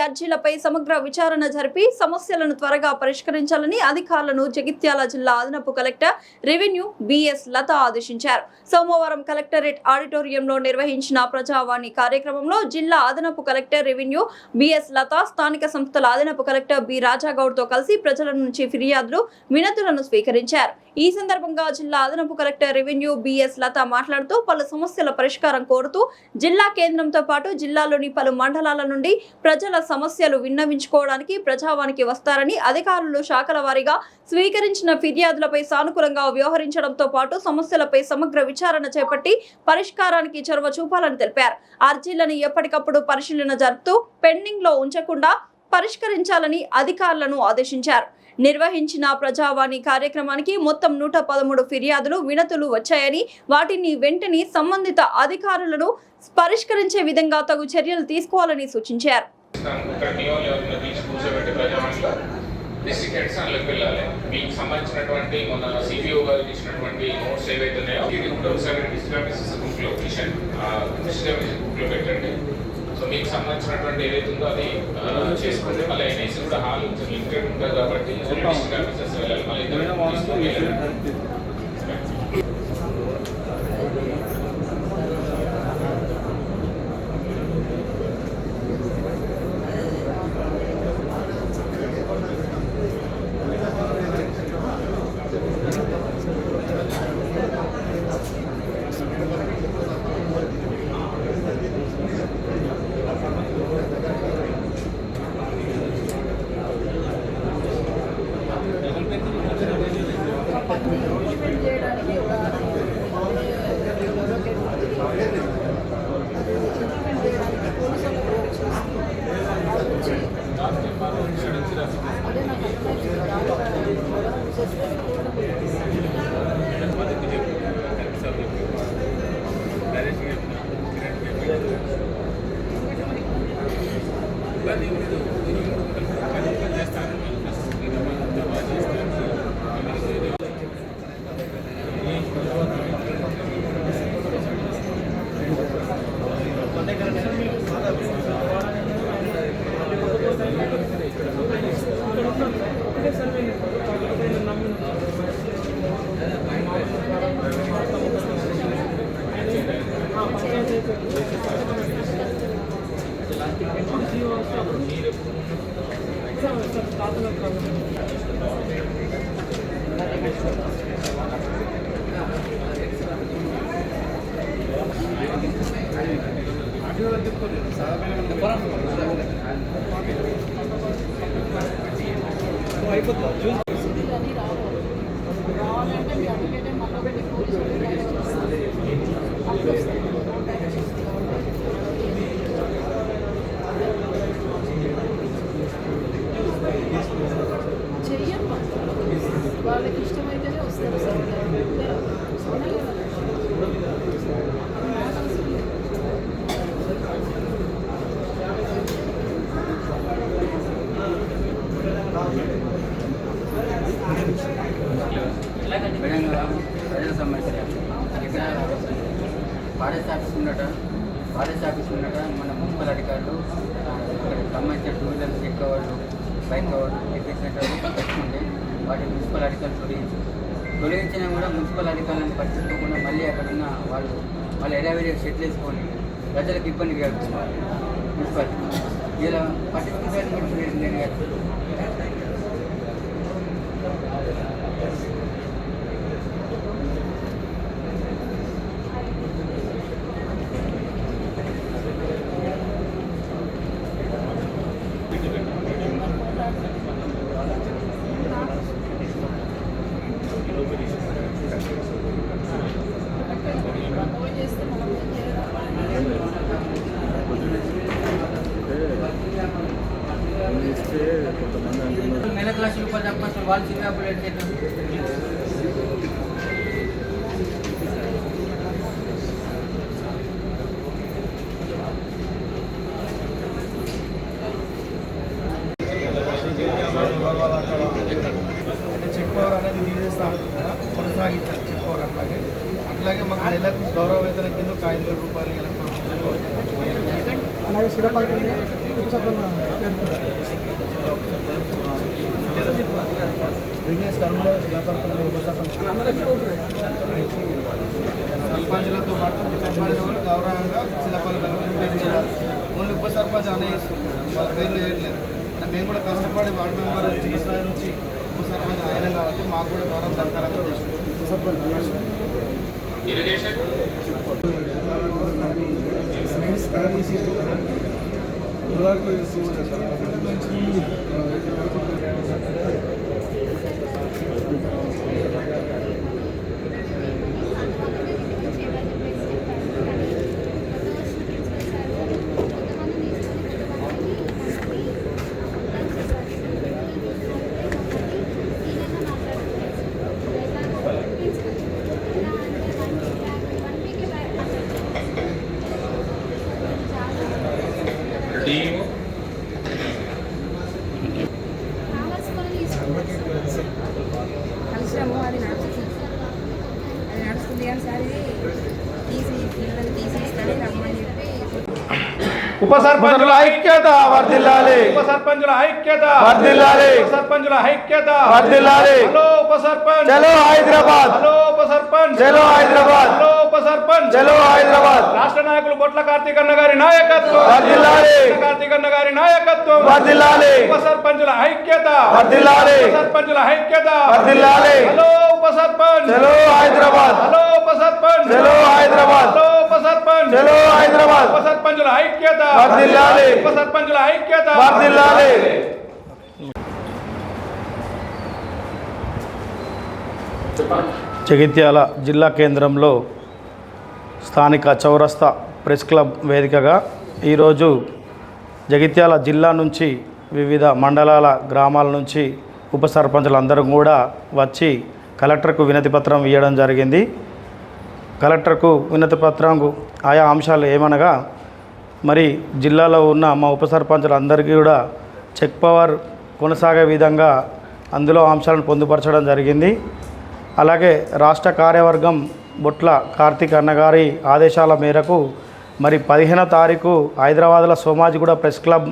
అర్జీలపై సమగ్ర విచారణ జరిపి సమస్యలను త్వరగా పరిష్కరించాలని అధికారులను జగిత్యాల జిల్లా అదనపు కలెక్టర్ రెవెన్యూ బిఎస్ లత ఆదేశించారు. సోమవారం కలెక్టరేట్ ఆడిటోరియంలో నిర్వహించిన ప్రజావాణి కార్యక్రమంలో జిల్లా అదనపు కలెక్టర్ రెవెన్యూ బిఎస్ లత స్థానిక సంస్థల అదనపు కలెక్టర్ బి రాజాగౌడ్ తో కలిసి ప్రజల నుంచి ఫిర్యాదులు వినతులను స్వీకరించారు. ఈ సందర్భంగా జిల్లా అదనపు కలెక్టర్ రెవెన్యూ బిఎస్ లత మాట్లాడుతూ పలు సమస్యల పరిష్కారం కోరుతూ జిల్లా కేంద్రంతో పాటు జిల్లాలోని పలు మండలాల నుండి ప్రజల సమస్యలు విన్నవించుకోవడానికి ప్రజావానికి వస్తారని, అధికారులు శాఖల వారీగా స్వీకరించిన ఫిర్యాదులపై సానుకూలంగా వ్యవహరించడంతో పాటు సమస్యలపై సమగ్ర విచారణ చేపట్టి పరిష్కారానికి చొరవ చూపాలని తెలిపారు. అర్జీలను ఎప్పటికప్పుడు పరిశీలన జరుపుతూ పెండింగ్ లో ఉంచకుండా పరిష్కరించాలని అధికారులను ఆదేశించారు. నిర్వహించిన ప్రజావాణి కార్యక్రమానికి మొత్తం 113 ఫిర్యాదులు వినతులు వచ్చాయని, వాటిని వెంటనే సంబంధిత అధికారులను పరిష్కరించే విధంగా తగు చర్యలు తీసుకోవాలని సూచించారు. మీకు సంబంధించినటువంటి మన సిపిఓ గారు ఇచ్చినటువంటి నోట్స్ ఏవైతే ఉన్నాయో ఇది కూడా ఒకసారి డిస్ట్రిబ్యూషన్ బుక్ లో పెట్టండి. సో మీకు సంబంధించినటువంటి ఏదైతే ఉందో అది చేసుకోండి. మళ్ళీ ఎన్ఐసి కూడా హాల్ లిమిటెడ్ ఉంటుంది కాబట్టి డిస్ట్రిక్ట్ ఆఫీసర్స్ వెళ్ళాలి. మళ్ళీ వాళ్ళకి ఇష్టమైతేనే వస్తారు సార్. ప్రజల సమస్య ఇక్కడ ఫారెస్ట్ ఆఫీస్ ఉన్నట మన మున్సిపల్ అధికారులు ఇక్కడ సంబంధించిన టూ వీలర్స్ ఎక్కేవాళ్ళు బైక్ వాళ్ళు టికెట్ సెంటర్లు పెట్టుకుంటే వాటి మున్సిపల్ అధికారులు తొలగించినా కూడా మున్సిపల్ అధికారులను పట్టించుకోకుండా మళ్ళీ అక్కడ ఉన్న వాళ్ళు ఎలావేరే షెట్లు వేసుకొని ప్రజలకు ఇబ్బంది కలుగుతున్నారు. మున్సిపాలిటీ ఇలా పట్టించుకుంటే నేను నెలకు ₹1,00,000 తప్ప వాళ్ళు చిన్న చెక్ పవర్ అనేది తీసేస్తాము కొనసాగించాలి. చెక్ పవర్ అట్లాగే మాకు నెలకు గౌరవ వేతన కింద ₹5,000 ఎలక్ట్రానిక్ అలాగే బిజినెస్ టర్మ్లో వ్యాపారపరంగా సర్పంచ్లతో పాటు సర్పంచ్ గౌరవంగా శిలాఫలకాలు ఓన్లీ ఉప సర్పంచ్ అనే వాళ్ళ పేర్లు చేయట్లేదు. మేము కూడా కష్టపడి వార్డు మెంబర్ చిన్న స్థాయి నుంచి ఉప సర్పంచ్ అయినాం కాబట్టి మాకు కూడా గౌరవం దరఖాస్తు కలిసాము, అది నడుస్తుంది కానీ సార్ ఇది పిల్లలు తీసి ఇస్తాడని రమ్మని చెప్పి ఉప సర్పంచుల ఐక్యత వర్ధిల్లాలి. ఉప సర్పంచుల ఐక్యత వర్ధిల్లాలి. ఉప సర్పంచుల ఐక్యత వర్ధిల్లాలి. హలో ఉప సర్పంచ్ చలో హైదరాబాద్. హలో ఉప సర్పంచ్ చలో హైదరాబాద్. హలో ఉప సర్పంచ్ చలో హైదరాబాద్. రాష్ట్ర నాయకులు బొట్ల కార్తీకన్న గారి నాయకత్వం వర్ధిల్లాలి. కార్తీకన్న గారి నాయకత్వం వర్ధిల్లాలి. ఉప సర్పంచుల ఐక్యత వర్ధిల్లాలి. ఉప సర్పంచుల ఐక్యత వర్ధిల్లాలి. హలో ఉప సర్పంచ్ చలో హైదరాబాద్. హలో ఉప సర్పంచ్ చలో హైదరాబాద్. హలో ఉప సర్పంచ్ చలో హైదరాబాద్. ఉప సర్పంచుల ఐక్యత వర్ధిల్లాలి. ఉప సర్పంచుల ఐక్యత వర్ధిల్లాలి. జగిత్యాల జిల్లా కేంద్రంలో స్థానిక చౌరస్తా ప్రెస్ క్లబ్ వేదికగా ఈరోజు జగిత్యాల జిల్లా నుంచి వివిధ మండలాల గ్రామాల నుంచి ఉప సర్పంచులందరూ కూడా వచ్చి కలెక్టర్కు వినతిపత్రం ఇవ్వడం జరిగింది. కలెక్టర్కు వినతిపత్రం ఆయా అంశాలు ఏమనగా, మరి జిల్లాలో ఉన్న మా ఉప సర్పంచులందరికీ కూడా చెక్ పవర్ కొనసాగే విధంగా అందులో అంశాలను పొందుపరచడం జరిగింది. అలాగే రాష్ట్ర కార్యవర్గం బొట్ల కార్తీక్ అన్నగారి ఆదేశాల మేరకు మరి 15వ తారీఖు హైదరాబాద్లో సోమాజిగూడ ప్రెస్ క్లబ్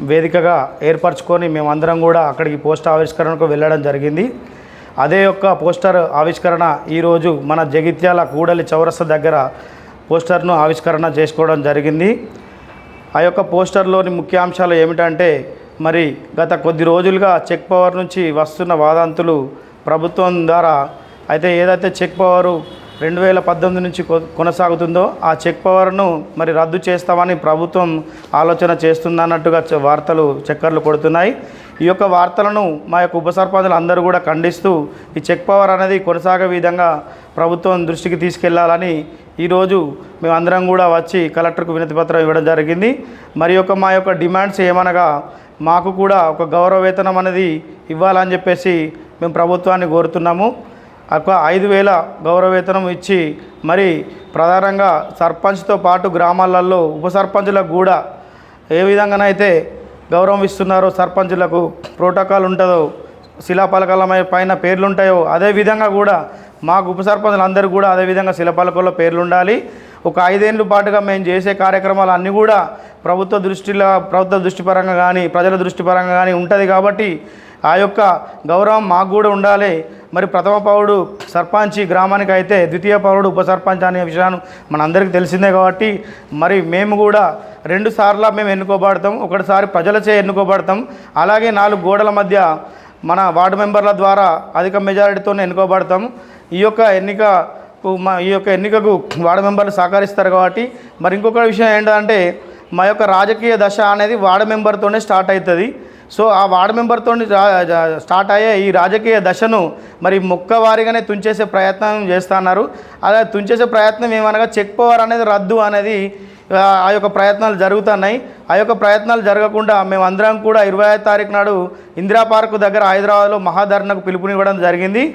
వేదికగా ఏర్పరచుకొని మేమందరం కూడా అక్కడికి పోస్టర్ ఆవిష్కరణకు వెళ్ళడం జరిగింది. అదే యొక్క పోస్టర్ ఆవిష్కరణ ఈరోజు మన జగిత్యాల కూడలి చౌరస్తా దగ్గర పోస్టర్ను ఆవిష్కరణ చేసుకోవడం జరిగింది. ఆ యొక్క పోస్టర్లోని ముఖ్యాంశాలు ఏమిటంటే, మరి గత కొద్ది రోజులుగా చెక్ పవర్ నుంచి వస్తున్న వాదంతులు ప్రభుత్వం ద్వారా అయితే ఏదైతే చెక్ పవరు 2018 నుంచి కొనసాగుతుందో ఆ చెక్ పవర్ను మరి రద్దు చేస్తామని ప్రభుత్వం ఆలోచన చేస్తుందన్నట్టుగా వార్తలు చక్కర్లు కొడుతున్నాయి. ఈ యొక్క వార్తలను మా యొక్క ఉప సర్పంచులు అందరూ కూడా ఖండిస్తూ ఈ చెక్ పవర్ అనేది కొనసాగే విధంగా ప్రభుత్వం దృష్టికి తీసుకెళ్లాలని ఈరోజు మేమందరం కూడా వచ్చి కలెక్టర్కు వినతిపత్రం ఇవ్వడం జరిగింది. మరి మా యొక్క డిమాండ్స్ ఏమనగా, మాకు కూడా ఒక గౌరవ వేతనం అనేది ఇవ్వాలని చెప్పేసి మేము ప్రభుత్వాన్ని కోరుతున్నాము. ఒక 5,000 గౌరవ వేతనం ఇచ్చి మరి ప్రధానంగా సర్పంచ్తో పాటు గ్రామాలలో ఉప సర్పంచులకు కూడా ఏ విధంగానైతే గౌరవం ఇస్తున్నారో, సర్పంచులకు ప్రోటోకాల్ ఉంటుందో, శిలాపలకాల పైన పేర్లు ఉంటాయో అదేవిధంగా కూడా మాకు ఉప సర్పంచులందరూ కూడా అదేవిధంగా శిలాపలకాల్లో పేర్లు ఉండాలి. ఒక 5 ఏళ్ళ పాటుగా మేము చేసే కార్యక్రమాలు అన్నీ కూడా ప్రభుత్వ దృష్టిపరంగా కానీ ప్రజల దృష్టిపరంగా కానీ ఉంటుంది కాబట్టి ఆ యొక్క గౌరవం మాకు కూడా ఉండాలి. మరి ప్రథమ పౌరుడు సర్పంచ్ గ్రామానికి అయితే ద్వితీయ పౌరుడు ఉప సర్పంచ్ అనే విషయాన్ని మనందరికీ తెలిసిందే కాబట్టి మరి మేము కూడా 2 సార్లు మేము ఎన్నుకోబడతాం. ఒకటిసారి ప్రజలచే ఎన్నుకోబడతాం. అలాగే 4 గోడల మధ్య మన వార్డు మెంబర్ల ద్వారా అధిక మెజారిటీతో ఎన్నుకోబడతాం. ఈ యొక్క ఎన్నికకు వార్డు మెంబర్లు సహకరిస్తారు కాబట్టి మరి ఇంకొక విషయం ఏంటంటే, మా యొక్క రాజకీయ దశ అనేది వార్డు మెంబర్తోనే స్టార్ట్ అవుతుంది. సో ఆ వార్డు మెంబర్తో స్టార్ట్ అయ్యే ఈ రాజకీయ దశను మరి మొక్కవారిగానే తుంచేసే ప్రయత్నం చేస్తున్నారు. అలా తుంచేసే ప్రయత్నం ఏమనగా చెక్ పవర్ అనేది రద్దు అనేది ఆ యొక్క ప్రయత్నాలు జరుగుతున్నాయి. ఆ యొక్క ప్రయత్నాలు జరగకుండా మేమందరం కూడా 25వ తారీఖు నాడు ఇందిరా పార్కు దగ్గర హైదరాబాద్లో మహాధర్నకు పిలుపునివ్వడం జరిగింది.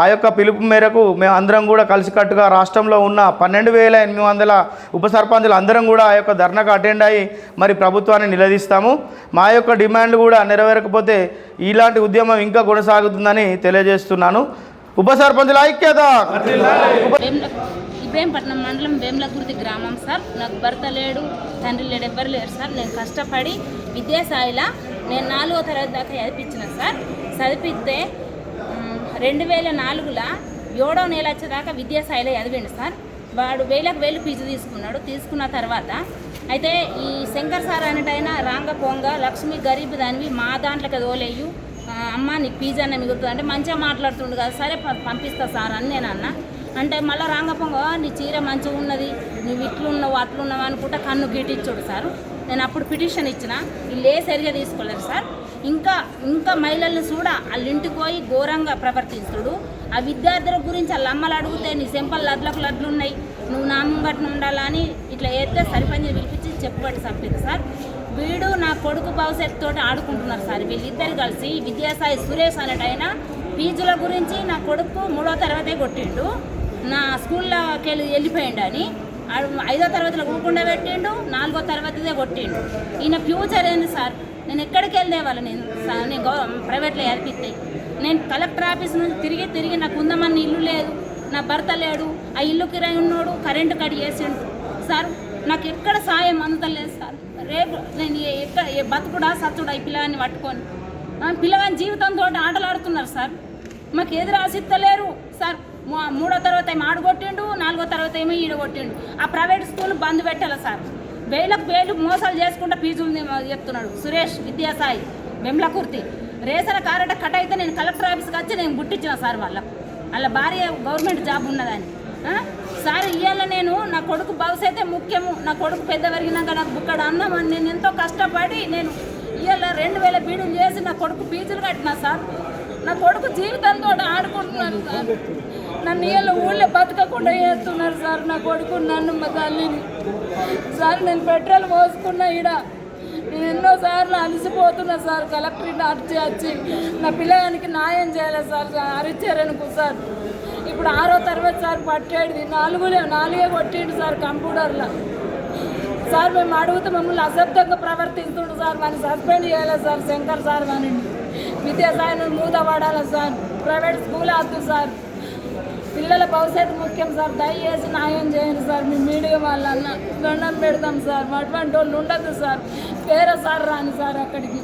ఆ యొక్క పిలుపు మేరకు మేము అందరం కూడా కలిసికట్టుగా రాష్ట్రంలో ఉన్న 12,800 ఉప సర్పంచులు అందరం కూడా ఆ యొక్క ధర్నాకు అటెండ్ అయ్యి మరి ప్రభుత్వాన్ని నిలదీస్తాము. మా యొక్క డిమాండ్లు కూడా నెరవేరకపోతే ఇలాంటి ఉద్యమం ఇంకా కొనసాగుతుందని తెలియజేస్తున్నాను. ఉప సర్పంచుల ఐక్యత. ఇబ్రహీంపట్నం మండలం వేములకుర్తి గ్రామం సార్. నాకు భర్త లేడు, తండ్రి లేడు, ఎవ్వరు లేరు సార్. నేను కష్టపడి విద్యాసాయిలా నేను 4వ తరగతి దాకా చదివించిన సార్. చదివిస్తే 2004లో 7వ నెల వచ్చేదాకా విద్యాసాయిలో చదివిండు సార్. వాడు 1000 ఫీజు తీసుకున్నాడు. తీసుకున్న తర్వాత అయితే ఈ శంకర్ సార్ అనేటైనా రాంగ పొంగ లక్ష్మి గరీబ్ దానివి మా దాంట్లోకి తోలేయు, అమ్మ నీకు ఫీజు అన్న మిగులుతుంది అంటే మంచిగా మాట్లాడుతుండు కదా. సరే పంపిస్తా సార్ అని నేను అన్నా. అంటే మళ్ళీ రాంగపొంగ నీ చీర మంచిగా ఉన్నది, నువ్వు ఇట్లున్నావు అట్లున్నావు అనుకుంటా కన్ను గీటిచ్చాడు సార్. నేను అప్పుడు పిటిషన్ ఇచ్చిన, వీళ్ళే సరిగా తీసుకోలేరు సార్. ఇంకా మహిళల్ని చూడ వాళ్ళ ఇంటికి పోయి ఘోరంగా ప్రవర్తిస్తుడు. ఆ విద్యార్థుల గురించి వాళ్ళ అమ్మలు అడిగితే నీ సెంపల్ లడ్లు ఉన్నాయి, నువ్వు నా ముంగట్న ఉండాలని ఇట్లా వేస్తే సరిపంచి పిలిపించి చెప్పుబట్టి చంపింది సార్. వీడు నా కొడుకు భవిష్యత్తుతో ఆడుకుంటున్నారు సార్. వీళ్ళిద్దరు కలిసి విద్యాసాయి సురేష్ అనేటైనా ఫీజుల గురించి నా కొడుకు 3వ తరగతి కొట్టిండు, నా స్కూల్లోకి వెళ్ళిపోయిండు అని 5వ తరగతిలో కూకుండా పెట్టిండు, 4వ తరగతిదే కొట్టిండు. ఈయన ఫ్యూచర్ ఏంది సార్? నేను ఎక్కడికి వెళ్ళేవాళ్ళు, నేను ప్రైవేట్లో చదివిస్తాయి. నేను కలెక్టర్ ఆఫీస్ నుంచి తిరిగి నాకు ఉందామని ఇల్లు లేదు, నా భర్త లేడు, ఆ ఇల్లు కిరాయి ఉన్నాడు, కరెంటు కట్ చేసిండు సార్. నాకు ఎక్కడ సాయం అందలేదు సార్. రేపు నేను ఎక్కడ బతుకుడా సత్తుడా ఈ పిల్లగాన్ని పట్టుకొని పిల్లగాని జీవితంతో ఆటలాడుతున్నారు సార్. మాకు ఎదురు ఆశిస్తలేరు సార్. 3వ తరగతి ఏమో ఆడగొట్టిండు, 4వ తరగతి ఏమో ఈడగొట్టిండు. ఆ ప్రైవేట్ స్కూల్ బంద్ పెట్టాలి సార్. 1000 మోసాలు చేసుకుంటా ఫీజులు చెప్తున్నాడు సురేష్ విద్యాసాయి వెమ్లకుర్తి. రేషన్ కార్డు కట్ అయితే నేను కలెక్టర్ ఆఫీస్కి వచ్చి నేను గుట్టించిన సార్ వాళ్ళ భార్య గవర్నమెంట్ జాబ్ ఉన్నదని సార్. ఇవాళ నేను నా కొడుకు భవిష్యత్తే ముఖ్యము, నా కొడుకు పెద్ద పెరిగినాక నాకు బుక్కడ అన్నామని నేను ఎంతో కష్టపడి నేను ఇవాళ 2000 బీడులు చేసి నా కొడుకు ఫీజులు కట్టినా సార్. నా కొడుకు జీవితంతో ఆడుకుంటున్నాను సార్. నన్ను ఇవాళ ఊళ్ళో బతకకుండా చేస్తున్నారు సార్. నా కొడుకు నన్ను మా తల్లిని సార్. నేను పెట్రోల్ పోసుకున్నా ఈడ, నేను ఎన్నోసార్లు అలసిపోతున్నా సార్. కలెక్టర్ని వచ్చి నా పిల్లగానికి న్యాయం చేయాలి సార్. హరిచరణకు సార్ ఇప్పుడు 6వ తరగతి సార్ పట్టేది 4 కొట్టిండు సార్ కంప్యూటర్లో సార్. మేము అడుగుతూ మమ్మల్ని అసభ్యంగా ప్రవర్తిస్తుండు సార్. మనం సస్పెండ్ చేయాలి సార్. శంకర్ సార్ కానీ విద్యాసాయిని మూత పడాలి సార్. ప్రైవేట్ స్కూల్ వద్దు సార్. పిల్లల భవిష్యత్తు ముఖ్యం సార్. దయచేసి న్యాయం చేయండి సార్. మీ మీడియా వాళ్ళన్న దండం పెడతాం సార్. అటువంటి వాళ్ళు ఉండదు సార్. వేరే సార్ రాని సార్ అక్కడికి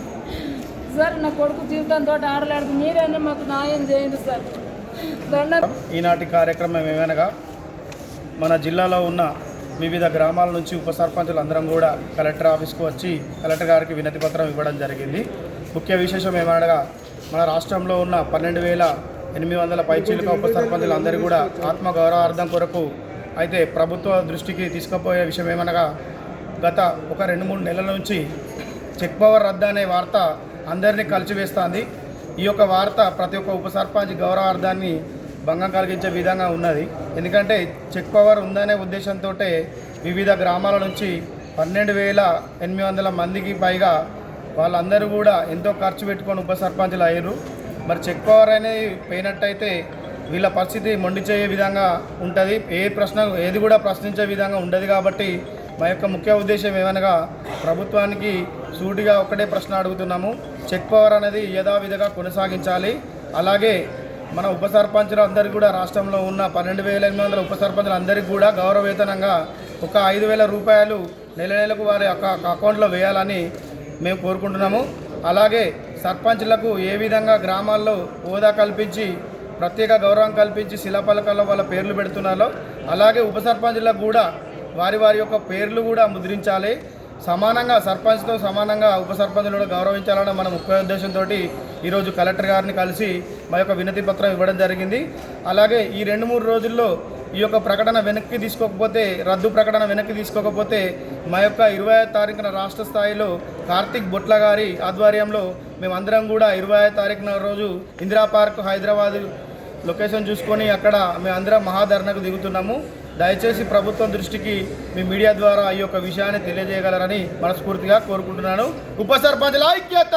సార్. నా కొడుకు జీవితంతో ఆడలేడు. మీరైనా మాకు న్యాయం చేయండి సార్. దండం. ఈనాటి కార్యక్రమం ఏమనగా మన జిల్లాలో ఉన్న వివిధ గ్రామాల నుంచి ఉప సర్పంచులు అందరం కూడా కలెక్టర్ ఆఫీస్కు వచ్చి కలెక్టర్ గారికి వినతి పత్రం ఇవ్వడం జరిగింది. ముఖ్య విశేషం ఏమనగా మన రాష్ట్రంలో ఉన్న 12,800 పైచీలుక ఉప సర్పంచులు అందరూ కూడా ఆత్మగౌరవార్థం కొరకు అయితే ప్రభుత్వ దృష్టికి తీసుకుపోయే విషయం ఏమనగా గత ఒక 2-3 నెలల నుంచి చెక్ పవర్ రద్దు అనే వార్త అందరినీ కలిసివేస్తుంది. ఈ యొక్క వార్త ప్రతి ఒక్క ఉప సర్పంచ్ గౌరవార్థాన్ని భంగం కలిగించే విధంగా ఉన్నది. ఎందుకంటే చెక్ పవర్ ఉందనే ఉద్దేశంతో వివిధ గ్రామాల నుంచి 12,800 మందికి పైగా వాళ్ళందరూ కూడా ఎంతో ఖర్చు పెట్టుకొని ఉప సర్పంచులు అయ్యారు. మరి చెక్ పవర్ అనేది పోయినట్టయితే వీళ్ళ పరిస్థితి మొండి చేయే విధంగా ఉంటుంది. ఏది కూడా ప్రశ్నించే విధంగా ఉండదు. కాబట్టి మా యొక్క ముఖ్య ఉద్దేశం ఏమనగా ప్రభుత్వానికి సూటిగా ఒక్కటే ప్రశ్న అడుగుతున్నాము. చెక్ పవర్ అనేది యథావిధిగా కొనసాగించాలి. అలాగే మన ఉప సర్పంచులు అందరికీ కూడా రాష్ట్రంలో ఉన్న 12,800 ఉప సర్పంచులు అందరికీ కూడా గౌరవవేతనంగా ఒక 5,000 రూపాయలు నెలకు వారి అకౌంట్లో వేయాలని మేము కోరుకుంటున్నాము. అలాగే సర్పంచ్లకు ఏ విధంగా గ్రామాల్లో హోదా కల్పించి ప్రత్యేక గౌరవం కల్పించి శిలాఫలకాల్లో వాళ్ళ పేర్లు పెడుతున్నారో అలాగే ఉప సర్పంచులకు కూడా వారి యొక్క పేర్లు కూడా ముద్రించాలి. సమానంగా సర్పంచ్తో సమానంగా ఉప సర్పంచులను గౌరవించాలన్న మన ముఖ్య ఉద్దేశంతో ఈరోజు కలెక్టర్ గారిని కలిసి మా యొక్క వినతి పత్రం ఇవ్వడం జరిగింది. అలాగే ఈ 2-3 రోజుల్లో ఈ యొక్క ప్రకటన వెనక్కి తీసుకోకపోతే, రద్దు ప్రకటన వెనక్కి తీసుకోకపోతే మా యొక్క 25వ తారీఖున రాష్ట్ర స్థాయిలో కార్తిక్ బొట్ల గారి ఆధ్వర్యంలో మేమందరం కూడా 25వ తారీఖున రోజు ఇందిరా పార్క్ హైదరాబాద్ లొకేషన్ చూసుకొని అక్కడ మేమందరం మహాధర్నకు దిగుతున్నాము. దయచేసి ప్రభుత్వం దృష్టికి మీ మీడియా ద్వారా ఈ యొక్క విషయాన్ని తెలియజేయగలరని మనస్ఫూర్తిగా కోరుకుంటున్నాను. ఉప సర్పంచుల ఐక్యత.